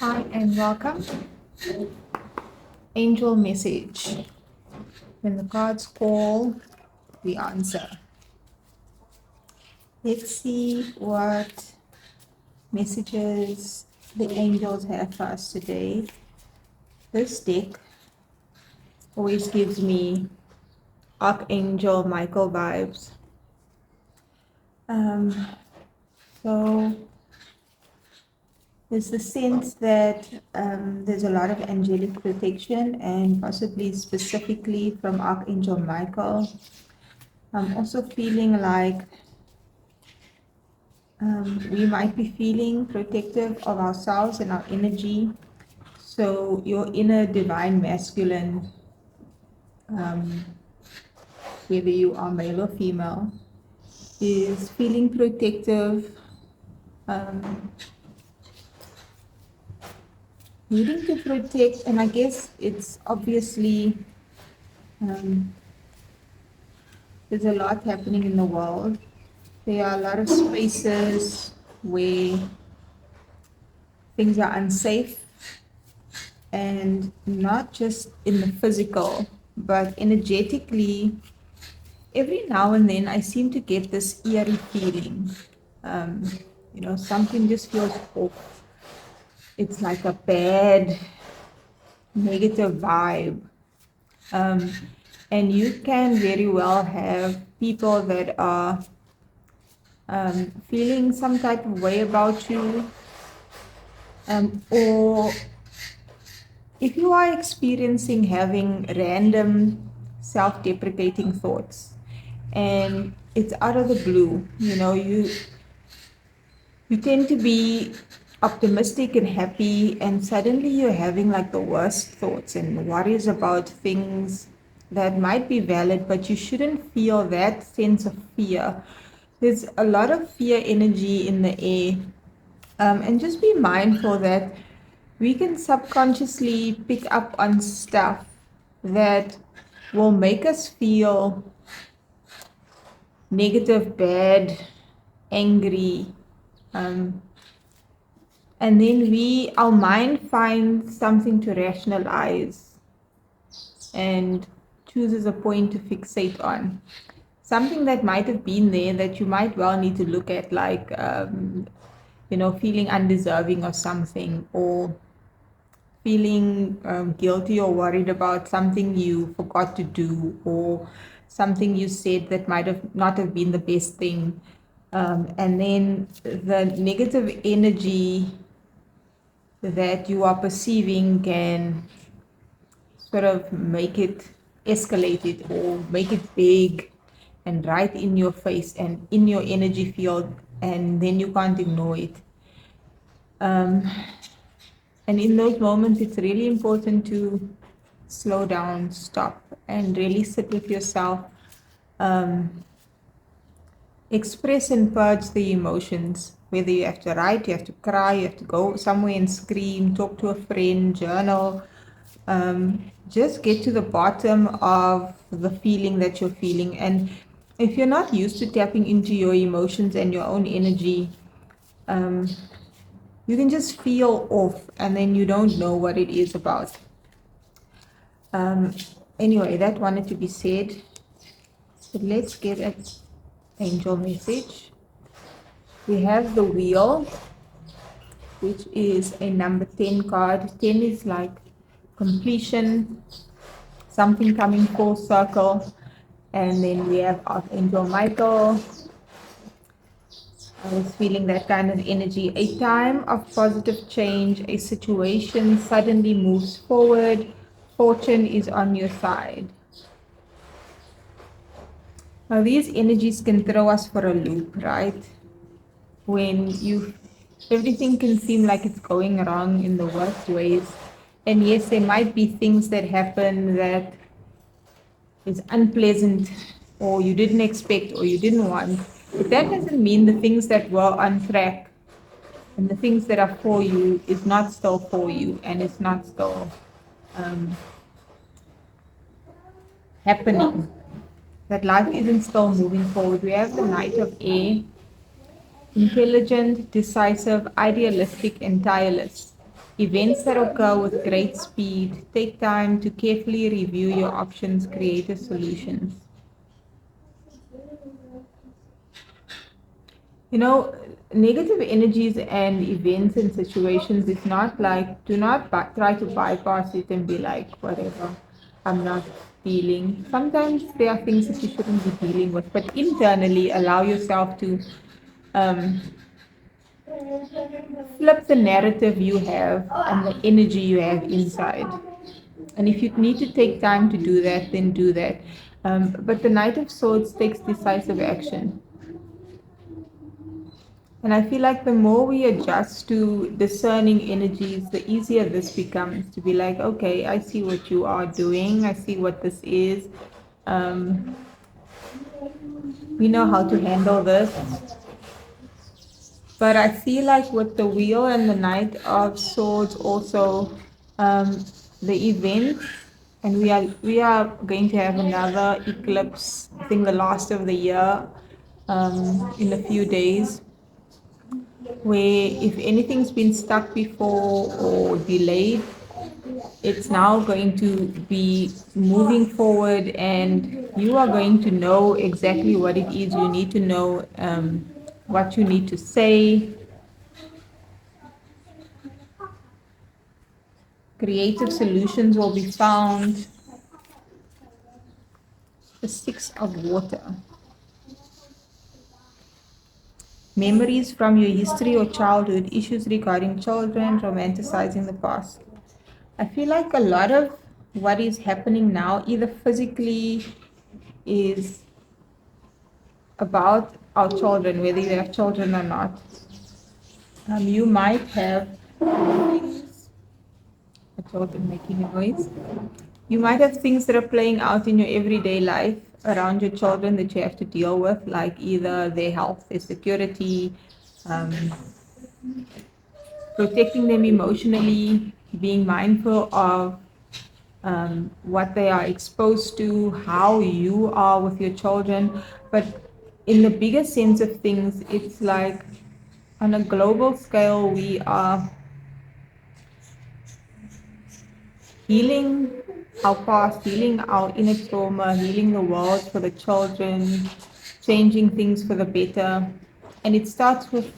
Hi and welcome. Angel message. When the cards call, we answer. Let's see what messages the angels have for us today. This deck always gives me Archangel Michael vibes. So there's the sense that there's a lot of angelic protection and possibly specifically from Archangel Michael. I'm also feeling like we might be feeling protective of ourselves and our energy. So your inner divine masculine, whether you are male or female, is feeling protective, um, needing to protect. And I guess it's obviously there's a lot happening in the world. There are a lot of spaces where things are unsafe, and not just in the physical, but energetically. Every now and then, I seem to get this eerie feeling. Um, something just feels off. It's like a bad, negative vibe. Um, and you can very well have people that are feeling some type of way about you, or if you are experiencing having random self-deprecating thoughts and it's out of the blue, you tend to be optimistic and happy, and suddenly you're having like the worst thoughts and worries about things that might be valid, but you shouldn't feel that sense of fear. There's a lot of fear energy in the air. And just be mindful that we can subconsciously pick up on stuff that will make us feel negative, bad, angry. Um, and then our mind finds something to rationalize and chooses a point to fixate on. Something that might have been there that you might well need to look at, like, feeling undeserving of something, or feeling guilty or worried about something you forgot to do, or something you said that might have not have been the best thing. And then the negative energy that you are perceiving can sort of make it escalate it or make it big and right in your face and in your energy field, and then you can't ignore it. And in those moments, it's really important to slow down, stop, and really sit with yourself. Um, Express and purge the emotions. Whether you have to write, you have to cry, you have to go somewhere and scream, talk to a friend, journal. Just get to the bottom of the feeling that you're feeling. And if you're not used to tapping into your emotions and your own energy, you can just feel off and then you don't know what it is about. Anyway, that wanted to be said. So let's get an angel message. We have the wheel, which is a number 10 card. 10 is like completion, something coming full circle. And then we have Archangel Michael. I was feeling that kind of energy. A time of positive change, a situation suddenly moves forward, fortune is on your side. Now, these energies can throw us for a loop, right? When everything can seem like it's going wrong in the worst ways. And yes, there might be things that happen that is unpleasant, or you didn't expect, or you didn't want. But that doesn't mean the things that were on track and the things that are for you is not still for you, and it's not still happening. That life isn't still moving forward. We have the Knight of Air, intelligent, decisive, idealistic, and tireless. Events that occur with great speed. Take time to carefully review your options, creative solutions. You know, negative energies and events and situations, it's not like, do not try to bypass it and be like, whatever, I'm not dealing. Sometimes there are things that you shouldn't be dealing with, but internally allow yourself to um, flip the narrative you have and the energy you have inside. And if you need to take time to do that, then do that. But the Knight of Swords takes decisive action. And I feel like the more we adjust to discerning energies, the easier this becomes to be like, okay, I see what you are doing, I see what this is. Um, we know how to handle this. But I feel like with the Wheel and the Knight of Swords also, the event, and we are going to have another eclipse, I think the last of the year, in a few days, where if anything's been stuck before or delayed, it's now going to be moving forward, and you are going to know exactly what it is you need to know, what you need to say. Creative solutions will be found. The Six of Water. Memories from your history or childhood, issues regarding children, romanticizing the past. I feel like a lot of what is happening now, either physically, is about our children, whether you have children or not. You might have things, a children making a noise. You might have things that are playing out in your everyday life around your children that you have to deal with, like either their health, their security, um, protecting them emotionally, being mindful of what they are exposed to, how you are with your children. But in the bigger sense of things, it's like on a global scale, we are healing our past, healing our inner trauma, healing the world for the children, changing things for the better. And it starts with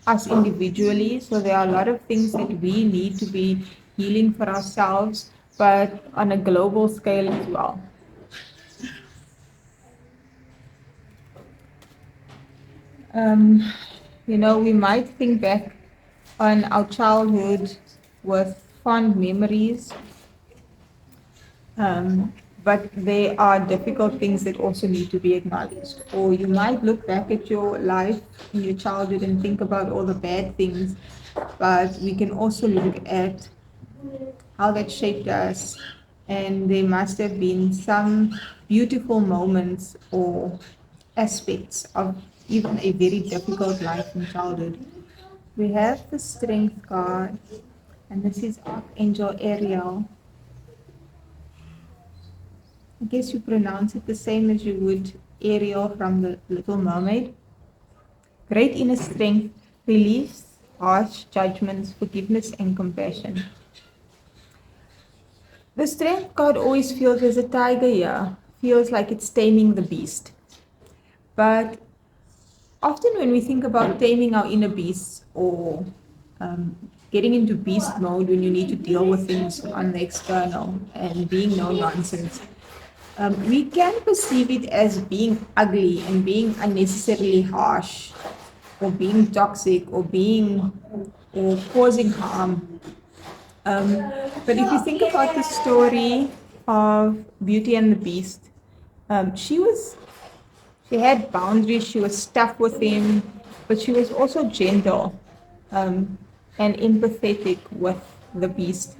us individually. So there are a lot of things that we need to be healing for ourselves, but on a global scale as well. Um, we might think back on our childhood with fond memories. But there are difficult things that also need to be acknowledged. Or you might look back at your life in your childhood and think about all the bad things, but we can also look at how that shaped us. And there must have been some beautiful moments or aspects of even a very difficult life in childhood. We have the Strength card, and this is Archangel Ariel. I guess you pronounce it the same as you would Ariel from the Little Mermaid. Great inner strength, release harsh judgments, forgiveness, and compassion. The Strength card always feels there's a tiger here, feels like it's taming the beast. But often when we think about taming our inner beasts or getting into beast mode when you need to deal with things on the external and being no nonsense, we can perceive it as being ugly and being unnecessarily harsh or being toxic or causing harm. But if you think about the story of Beauty and the Beast, she had boundaries, she was tough with him, but she was also gentle and empathetic with the beast.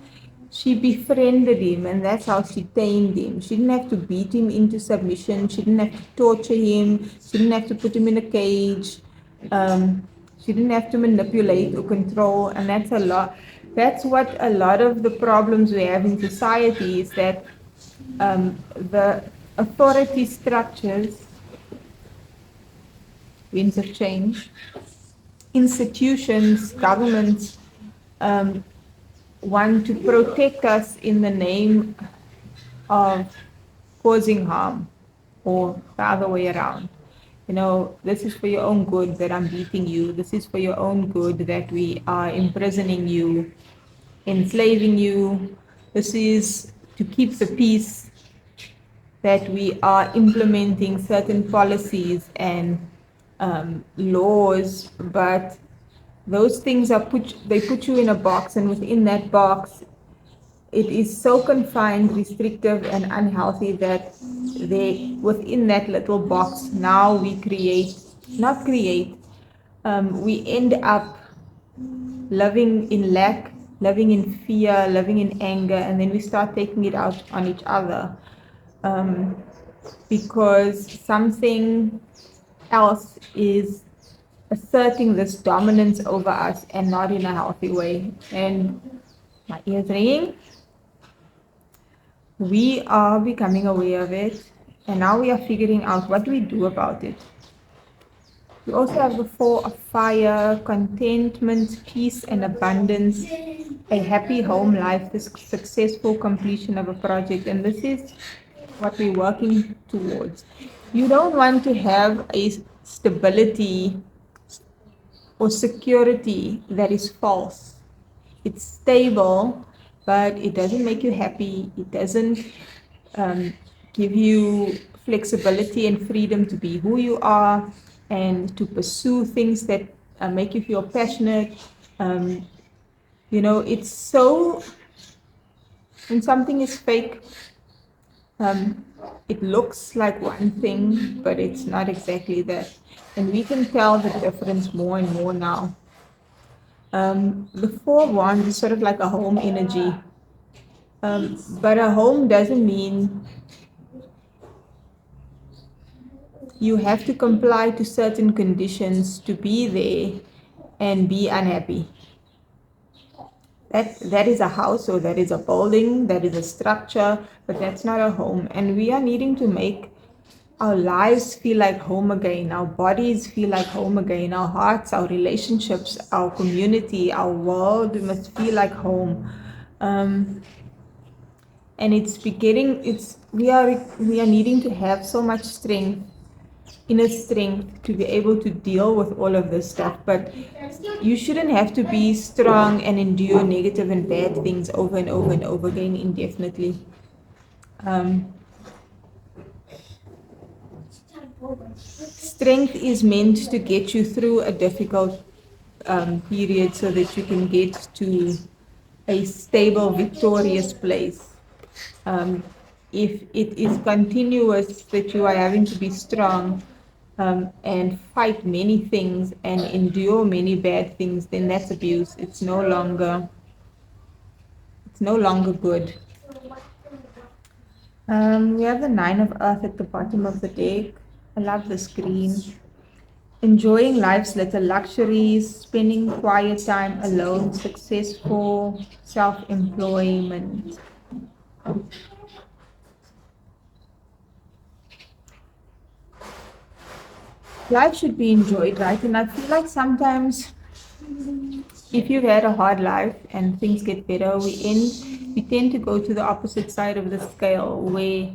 She befriended him, and that's how she tamed him. She didn't have to beat him into submission. She didn't have to torture him. She didn't have to put him in a cage. She didn't have to manipulate or control, and that's a lot. That's what a lot of the problems we have in society is that the authority structures, winds of change, institutions, governments, want to protect us in the name of causing harm, or the other way around. This is for your own good that I'm beating you. This is for your own good that we are imprisoning you, enslaving you. This is to keep the peace that we are implementing certain policies and laws, but those things they put you in a box, and within that box it is so confined, restrictive, and unhealthy that within that little box now we we end up living in lack, living in fear, living in anger, and then we start taking it out on each other, because something else is asserting this dominance over us, and not in a healthy way. And my ears ringing. We are becoming aware of it, and now we are figuring out what do we do about it. We also have the four of fire: contentment, peace, and abundance, a happy home life, the successful completion of a project. And this is what we're working towards. You don't want to have a stability or security that is false. It's stable, but it doesn't make you happy. It doesn't give you flexibility and freedom to be who you are and to pursue things that make you feel passionate. It's so, when something is fake, it looks like one thing, but it's not exactly that. And we can tell the difference more and more now. The Four of Wands is sort of like a home energy. But a home doesn't mean you have to comply to certain conditions to be there and be unhappy. That is a house, or that is a building, that is a structure, but that's not a home. And we are needing to make our lives feel like home again, our bodies feel like home again, our hearts, our relationships, our community, our world must feel like home. And we are needing to have so much strength, inner strength, to be able to deal with all of this stuff. But you shouldn't have to be strong and endure negative and bad things over and over and over again indefinitely. Strength is meant to get you through a difficult period so that you can get to a stable, victorious place. If it is continuous that you are having to be strong and fight many things and endure many bad things, then that's abuse. It's no longer good. We have the Nine of Earth at the bottom of the deck. I love this green. Enjoying life's little luxuries, spending quiet time alone, successful self-employment. Life should be enjoyed, right? And I feel like sometimes if you've had a hard life and things get better, we tend to go to the opposite side of the scale, where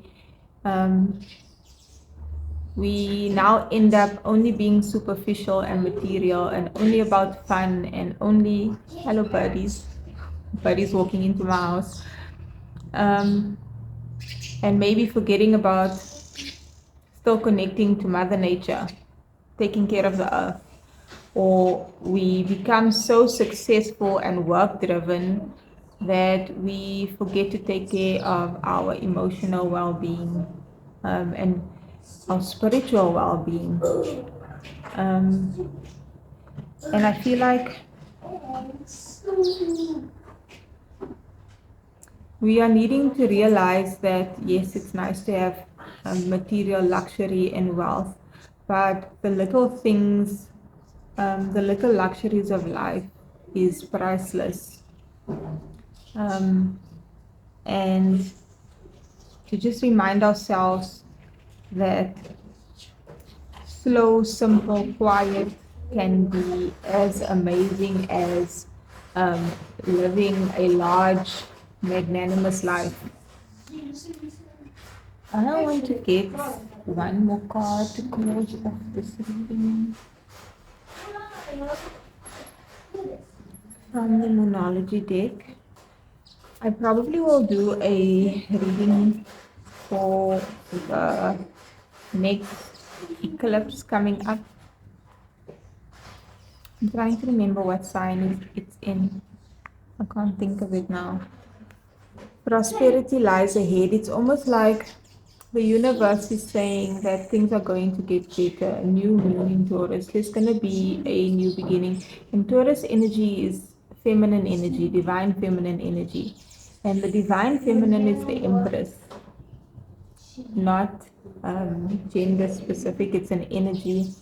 we now end up only being superficial and material and only about fun and only, hello buddies walking into my house, and maybe forgetting about still connecting to Mother Nature, taking care of the earth. Or we become so successful and work driven that we forget to take care of our emotional well-being and our spiritual well-being. And I feel like we are needing to realize that yes, it's nice to have material luxury and wealth, but the little things, the little luxuries of life is priceless. And to just remind ourselves that slow, simple, quiet can be as amazing as um, living a large, magnanimous life. I want to get one more card to close off this reading from the Moonology deck. I probably will do a reading for the next eclipse coming up. I'm trying to remember what sign it's in. I can't think of it now. Prosperity lies ahead. It's almost like the universe is saying that things are going to get better. A new moon in Taurus. There's going to be a new beginning. And Taurus energy is feminine energy, divine feminine energy. And the divine feminine is the Empress, not gender specific. It's an energy.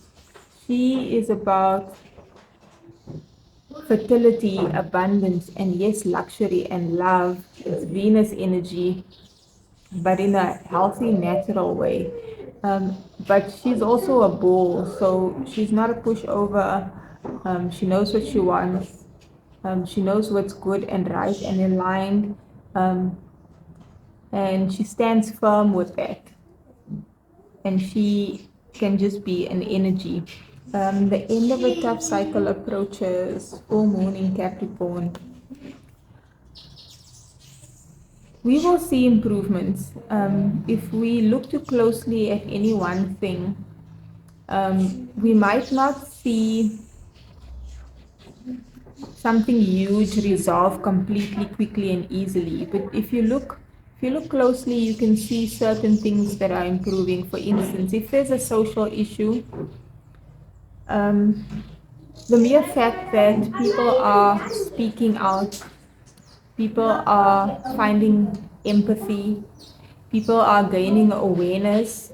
She is about fertility, abundance, and yes, luxury and love. It's Venus energy, but in a healthy, natural way. But she's also a bull, so she's not a pushover. She knows what she wants. She knows what's good and right and aligned, and she stands firm with that. And she can just be an energy. The end of a tough cycle approaches, full moon in Capricorn. We will see improvements. If we look too closely at any one thing, we might not see something huge resolve completely, quickly, and easily. But if you look closely, you can see certain things that are improving. For instance, if there's a social issue, um, the mere fact that people are speaking out, people are finding empathy, people are gaining awareness,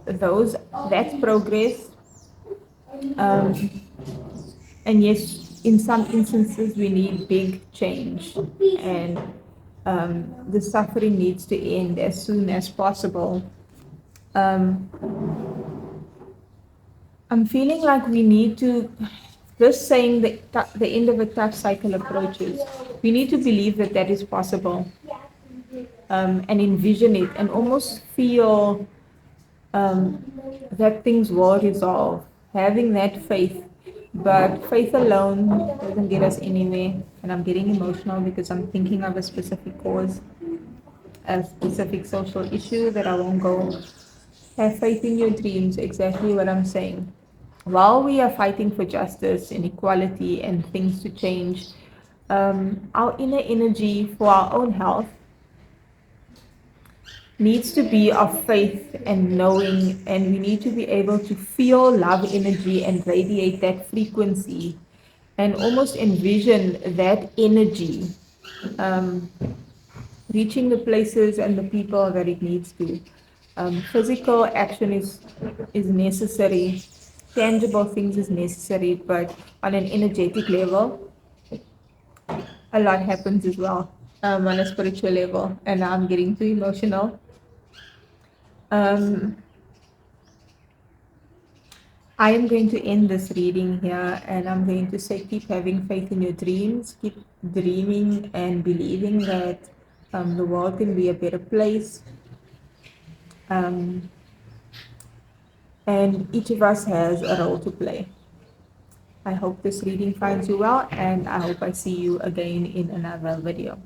those that's progress. Um, and yes, in some instances we need big change, and the suffering needs to end as soon as possible. Um, I'm feeling like we need to, just saying the end of a tough cycle approaches, we need to believe that that is possible, and envision it and almost feel that things will resolve, having that faith. But faith alone doesn't get us anywhere. And I'm getting emotional because I'm thinking of a specific cause, a specific social issue that I won't go. Have faith in your dreams, exactly what I'm saying. While we are fighting for justice and equality and things to change, our inner energy for our own health needs to be of faith and knowing, and we need to be able to feel love energy and radiate that frequency and almost envision that energy reaching the places and the people that it needs to. Physical action is necessary, tangible things is necessary, but on an energetic level, a lot happens as well, on a spiritual level, and now I'm getting too emotional. Um, I am going to end this reading here, and I'm going to say keep having faith in your dreams, keep dreaming and believing that the world can be a better place. Um, and each of us has a role to play. I hope this reading finds you well, and I hope I see you again in another video.